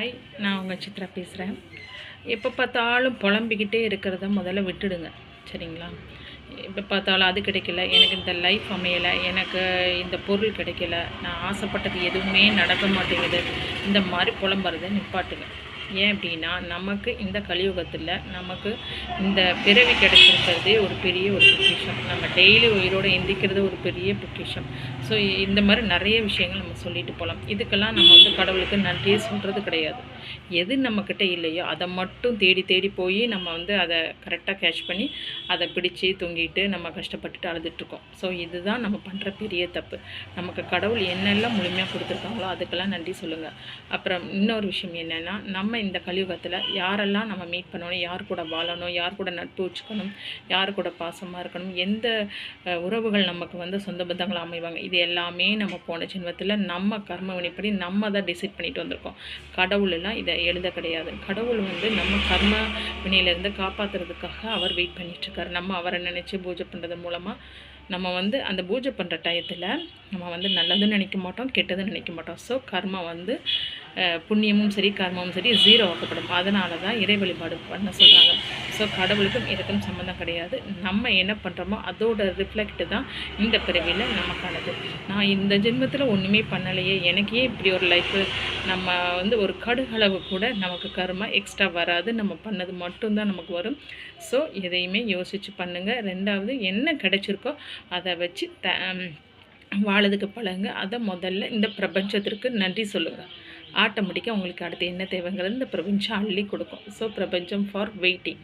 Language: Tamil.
ஹாய், நான் உங்கள் சித்ரா பேசுகிறேன். எப்போ பார்த்தாலும் புலம்பிக்கிட்டே இருக்கிறத முதல்ல விட்டுடுங்க. சரிங்களா? எப்போ பார்த்தாலும் அது கிடைக்கல, எனக்கு இந்த லைஃப் அமையலை, எனக்கு இந்த பொருள் கிடைக்கல, நான் ஆசைப்பட்டது எதுவுமே நடக்க மாட்டேங்குது, இந்த மாதிரி புலம்புறதை நிப்பாட்டுங்க. ஏன் அப்படின்னா, நமக்கு இந்த கலியுகத்தில் நமக்கு இந்த பிறவி கிடைச்சிருக்கிறதே ஒரு பெரிய ஒரு பொக்கிஷம். நம்ம டெய்லி உயிரோடு எந்திக்கிறது ஒரு பெரிய பொக்கிஷம். ஸோ இந்த மாதிரி நிறைய விஷயங்கள் நம்ம சொல்லிட்டு போகலாம். இதுக்கெல்லாம் நம்ம கடவுளுக்கு நன்றியே சொல்கிறது கிடையாது. எது நம்மக்கிட்ட இல்லையோ அதை மட்டும் தேடி தேடி போய் நம்ம அதை கரெக்டாக கேட்ச் பண்ணி அதை பிடிச்சி தொங்கிட்டு நம்ம கஷ்டப்பட்டுட்டு அழுதுட்ருக்கோம். ஸோ இதுதான் நம்ம பண்ணுற பெரிய தப்பு. நமக்கு கடவுள் என்னெல்லாம் முழுமையாக கொடுத்துருக்காங்களோ அதுக்கெல்லாம் நன்றி சொல்லுங்கள். அப்புறம் இன்னொரு விஷயம் என்னென்னா, நம்ம இந்த கலியுகத்தில் யாரெல்லாம் நம்ம மீட் பண்ணணும், யார் கூட வாழணும், யார் கூட நட்பு வச்சுக்கணும், யார் கூட பாசமாக இருக்கணும், எந்த உறவுகள் நமக்கு சொந்த பந்தங்களாக அமைவாங்க, இது எல்லாமே நம்ம போன ஜென்மத்தில் நம்ம கர்ம வினைப்படி நம்ம தான் டிசைட் பண்ணிட்டு வந்திருக்கோம். கடவுளெல்லாம் இதை எழுத கிடையாது. கடவுள் நம்ம கர்ம வினையிலேருந்து காப்பாற்றுறதுக்காக அவர் வெயிட் பண்ணிகிட்ருக்கார். நம்ம அவரை நினச்சி பூஜை பண்ணுறது மூலமாக நம்ம அந்த பூஜை பண்ணுற டயத்தில் நம்ம நல்லதும் நினைக்க மாட்டோம், கெட்டதும் நினைக்க மாட்டோம். ஸோ கர்மா புண்ணியமும் சரி கர்மமும் சரி 0 ஆக்கப்படும். அதனால தான் இறை வழிபாடு பண்ண சொல்கிறாங்க. ஸோ கடவுளுக்கும் இதுக்கும் சம்மந்தம் கிடையாது. நம்ம என்ன பண்ணுறோமோ அதோட ரிஃப்ளெக்ட் தான் இந்த பிறவியில் நமக்கானது. நான் இந்த ஜென்மத்தில் ஒன்றுமே பண்ணலையே, எனக்கே இப்படி ஒரு லைஃபு, நம்ம ஒரு கடுகளவு கூட நமக்கு கர்மா எக்ஸ்ட்ரா வராது, நம்ம பண்ணது மட்டும்தான் நமக்கு வரும். ஸோ எதையுமே யோசித்து பண்ணுங்கள். 2வது என்ன கிடைச்சிருக்கோ அதை வச்சு வாழதுக்கு பழகுங்க. அதை முதல்ல இந்த பிரபஞ்சத்திற்கு நன்றி சொல்லுங்கள். ஆட்டோமேட்டிக்காக உங்களுக்கு அடுத்து என்ன தேவைங்கிறது இந்த பிரபஞ்சம் அள்ளி கொடுக்கும். ஸோ பிரபஞ்சம் ஃபார் வெயிட்டிங்.